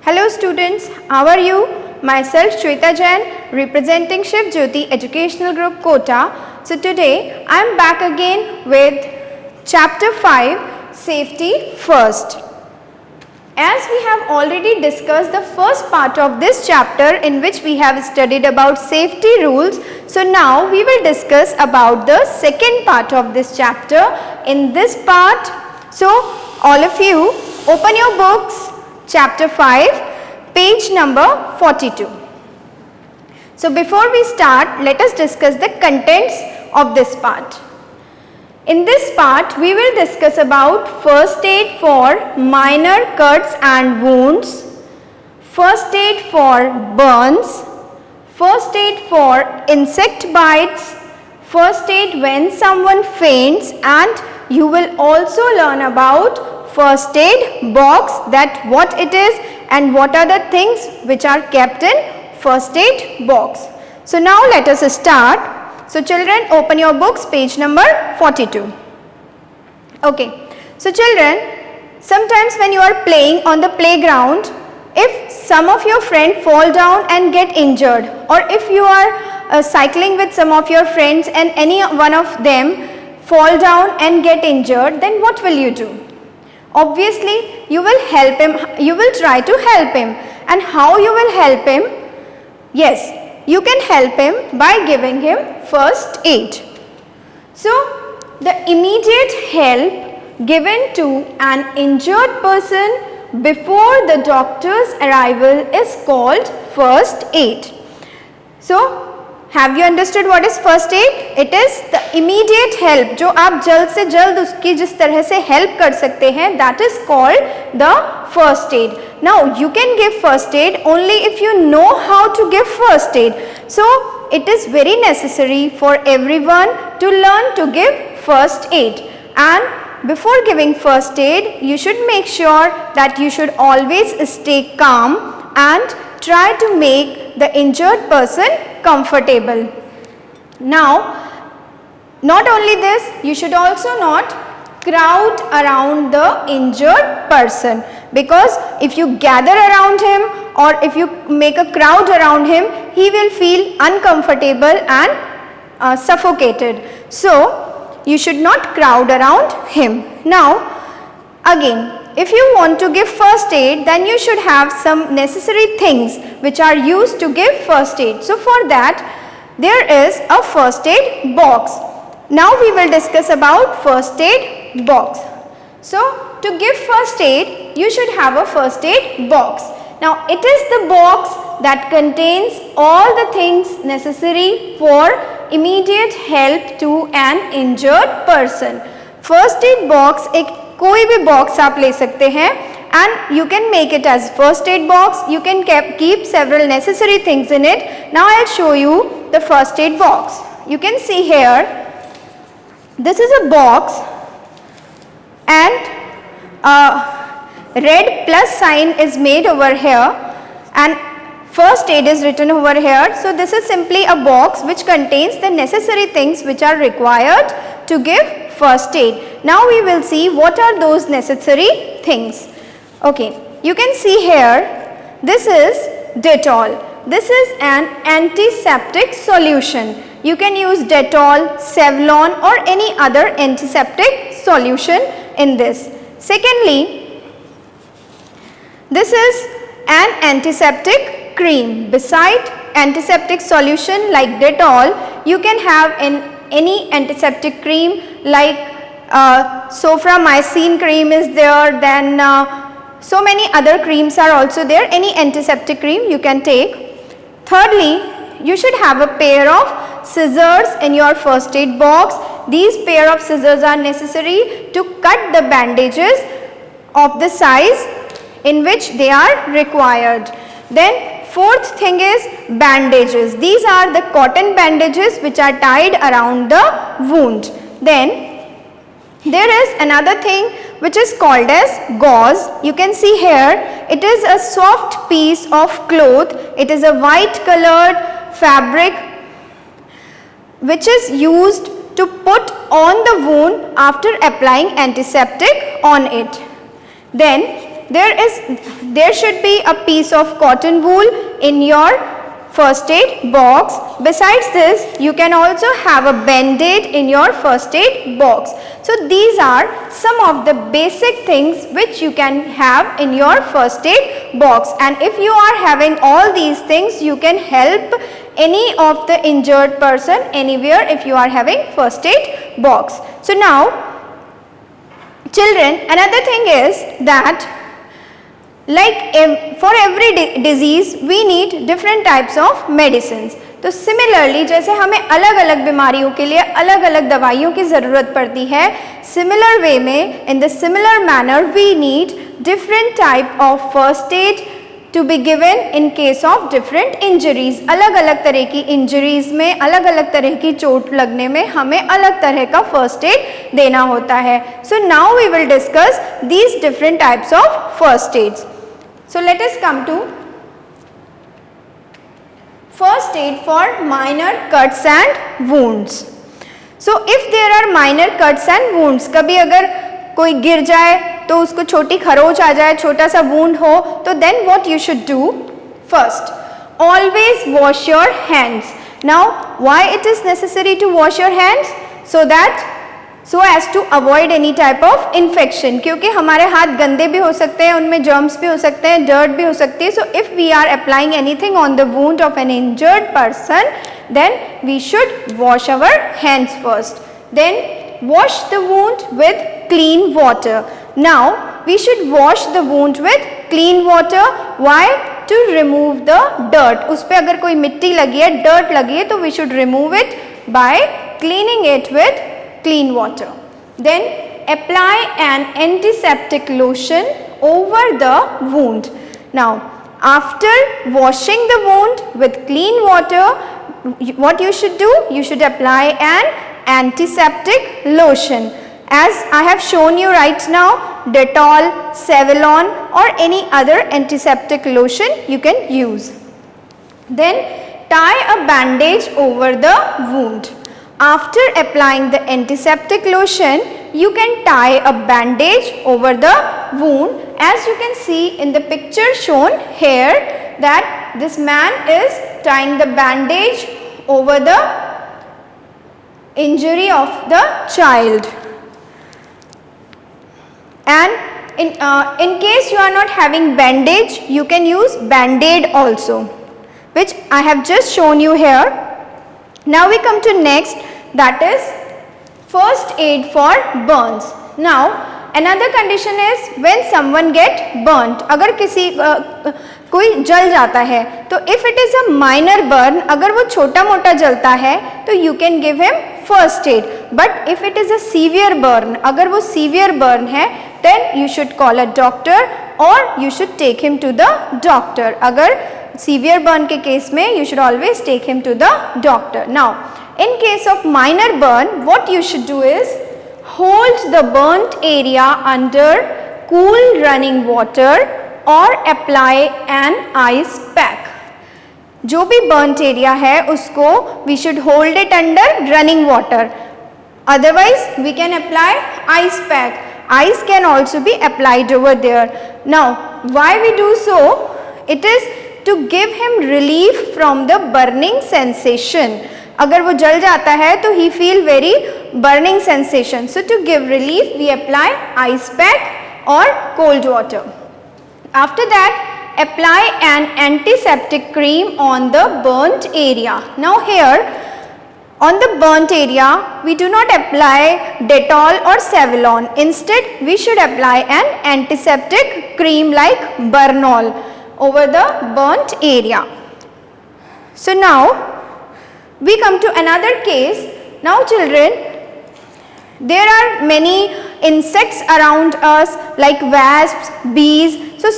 Hello students, how are you? Myself Shweta Jain, representing Shiv Jyoti Educational Group Kota. So today I am back again with chapter 5, Safety First. As we have already discussed the first part of this chapter in which we have studied about safety rules, so now we will discuss about the second part of this chapter. In this part, so all of you open your books, chapter 5, page number 42. So before we start, let us discuss the contents of this part. In this part, we will discuss about first aid for minor cuts and wounds, first aid for burns, first aid for insect bites, first aid when someone faints, and you will also learn about first aid box, that what it is and what are the things which are kept in first aid box. So now let us start. So children, open your books, page number 42. Okay. So children, sometimes when you are playing on the playground, if some of your friends fall down and get injured, or if you are cycling with some of your friends and any one of them fall down and get injured, then what will you do? Obviously, you will help him, you will try to help him. And how you will help him? Yes, you can help him by giving him first aid. So, the immediate help given to an injured person before the doctor's arrival is called first aid. So, have you understood what is first aid? It is the immediate help, जो आप जल्द से जल्द उसकी जिस तरह से help कर सकते हैं, that is called the first aid. Now, you can give first aid only if you know how to give first aid. So, it is very necessary for everyone to learn to give first aid. And before giving first aid, you should make sure that you should always stay calm and try to make the injured person comfortable. Now, not only this, you should also not crowd around the injured person, because if you gather around him or if you make a crowd around him, he will feel uncomfortable and suffocated. So, you should not crowd around him. Now, again, if you want to give first aid, then you should have some necessary things which are used to give first aid. So, for that, there is a first aid box. Now, we will discuss about first aid box. So, to give first aid, you should have a first aid box. Now, it is the box that contains all the things necessary for immediate help to an injured person. First aid box एक कोई भी box आप ले सकते हैं, and you can make it as first aid box. You can keep several necessary things in it. Now, I'll show you the first aid box. You can see here, this is a box and a red plus sign is made over here and first aid is written over here. So, this is simply a box which contains the necessary things which are required to give first aid. Now, we will see what are those necessary things. Okay, you can see here, this is Dettol. This is an antiseptic solution. You can use Dettol, Savlon or any other antiseptic solution in this. Secondly, this is an antiseptic cream. Beside antiseptic solution like Dettol, you can have any antiseptic cream like Soframycin cream is there, then so many other creams are also there. Any antiseptic cream you can take. Thirdly, you should have a pair of scissors in your first aid box. These pair of scissors are necessary to cut the bandages of the size in which they are required. Then fourth thing is bandages. These are the cotton bandages which are tied around the wound. Then there is another thing which is called as gauze. You can see here, it is a soft piece of cloth. It is a white colored fabric which is used to put on the wound after applying antiseptic on it. Then there should be a piece of cotton wool in your first aid box. Besides this, you can also have a band-aid in your first aid box. So these are some of the basic things which you can have in your first aid box, and if you are having all these things, you can help any of the injured person anywhere if you are having first aid box. So now children, another thing is that like for every disease we need different types of medicines. तो similarly जैसे हमें अलग अलग बीमारियों के लिए अलग अलग दवाइयों की ज़रूरत पड़ती है, सिमिलर वे में in the similar manner we need different type of first aid to be given in case of different injuries. अलग अलग तरह की इंजरीज में, अलग अलग तरह की चोट लगने में हमें अलग तरह का फर्स्ट एड देना होता है. So now we will discuss these different types of first aids. So let us come to first aid for minor cuts and wounds. So if there are minor cuts and wounds, कभी अगर कोई गिर जाए तो उसको छोटी खरोच आ जाए, छोटा सा wound हो, तो then what you should do? First, always wash your hands. Now why it is necessary to wash your hands? So as to avoid any type of infection. क्योंकि हमारे हाथ गंदे भी हो सकते हैं, उनमें germs भी हो सकते हैं, dirt भी हो सकती है. So if we are applying anything on the wound of an injured person, then we should wash our hands first. Then wash the wound with clean water. Now we should wash the wound with clean water. Why? To remove the dirt. उस पे अगर कोई मिट्टी लगी है, dirt लगी है, तो we should remove it by cleaning it with clean water. Then apply an antiseptic lotion over the wound. Now after washing the wound with clean water, what you should do? You should apply an antiseptic lotion. As I have shown you right now, Dettol, Savlon or any other antiseptic lotion you can use. Then tie a bandage over the wound. After applying the antiseptic lotion, you can tie a bandage over the wound. As you can see in the picture shown here, that this man is tying the bandage over the injury of the child. And in case you are not having bandage, you can use band-aid also, which I have just shown you here. Now we come to next, that is first aid for burns. Now another condition is when someone get burnt. अगर किसी कोई जल जाता है तो if it is a minor burn, अगर वो छोटा मोटा जलता है तो you can give him first aid. But if it is a severe burn, अगर वो severe burn है, then you should call a doctor or you should take him to the doctor. अगर severe burn के case में you should always take him to the doctor. Now in case of minor burn, what you should do is hold the burnt area under cool running water or apply an ice pack. जो भी burnt area है उसको we should hold it under running water. Otherwise we can apply ice pack. Ice can also be applied over there. Now why we do so? It is to give him relief from the burning sensation. अगर वो जल जाता है तो he feel very burning sensation. So to give relief we apply ice pack or cold water. After that apply an antiseptic cream on the burnt area. Now here on the burnt area we do not apply Dettol or Savlon. Instead we should apply an antiseptic cream like Bernol over the burnt area. So now we come to another case. Now children, there are many insects around us like wasps, bees. So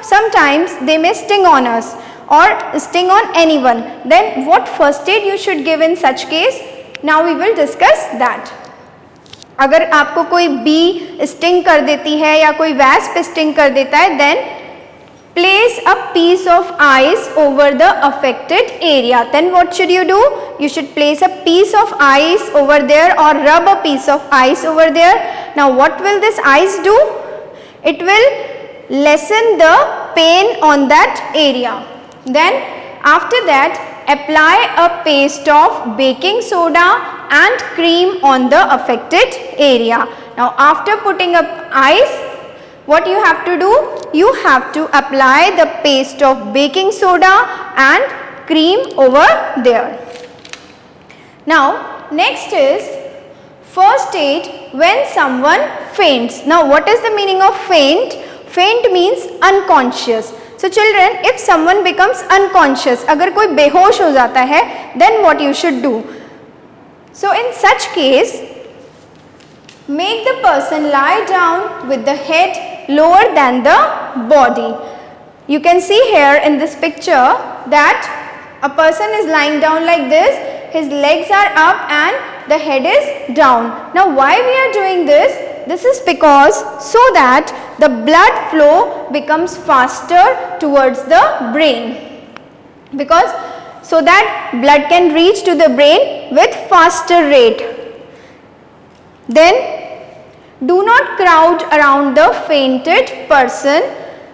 sometimes they may sting on us or sting on anyone. Then what first aid you should give in such case? Now we will discuss that. अगर आपको कोई bee sting कर देती है या कोई wasp sting कर देता है, then place a piece of ice over the affected area. Then what should you do? You should place a piece of ice over there or rub a piece of ice over there. Now what will this ice do? It will lessen the pain on that area. Then after that, apply a paste of baking soda and cream on the affected area. Now after putting up ice, what you have to do? You have to apply the paste of baking soda and cream over there. Now next is first aid when someone faints. Now what is the meaning of faint? Faint means unconscious. So children, if someone becomes unconscious, अगर कोई बेहोश हो जाता है, then what you should do? So in such case, make the person lie down with the head lower than the body. You can see here in this picture that a person is lying down like this, his legs are up and the head is down. Now why we are doing this? This is because so that the blood flow becomes faster towards the brain, because so that blood can reach to the brain with faster rate. Then do not crowd around the fainted person.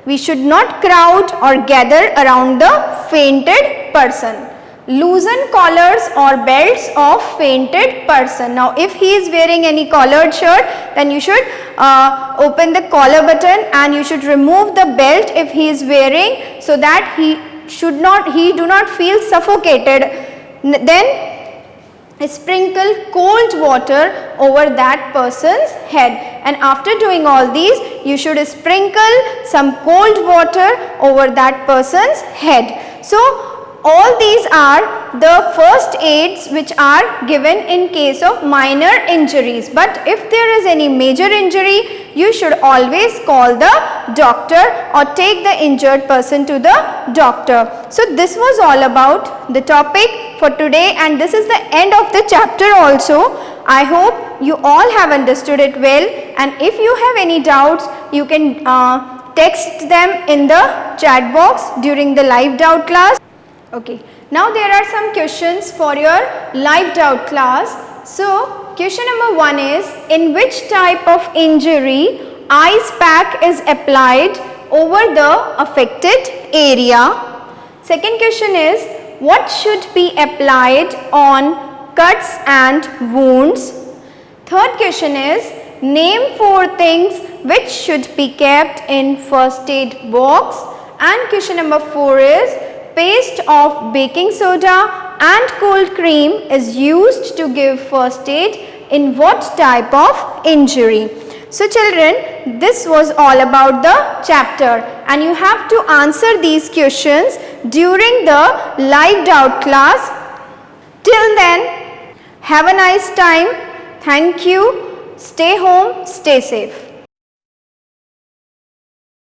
We should not crowd or gather around the fainted person. Loosen collars or belts of fainted person. Now if he is wearing any collared shirt, then you should open the collar button and you should remove the belt if he is wearing, so that he do not feel suffocated. Then sprinkle cold water over that person's head, and after doing all these, you should sprinkle some cold water over that person's head. So all these are the first aids which are given in case of minor injuries, but if there is any major injury, you should always call the doctor or take the injured person to the doctor. So this was all about the topic for today, and this is the end of the chapter also. I hope you all have understood it well, and if you have any doubts, you can text them in the chat box during the live doubt class. Okay, now there are some questions for your live doubt class. So question number 1 is, in which type of injury ice pack is applied over the affected area? Second question is, what should be applied on cuts and wounds? Third question is, name 4 things which should be kept in first aid box. And question number 4 is, paste of baking soda and cold cream is used to give first aid in what type of injury? So children, this was all about the chapter, and you have to answer these questions during the live doubt class. Till then, have a nice time. Thank you. Stay home, stay safe.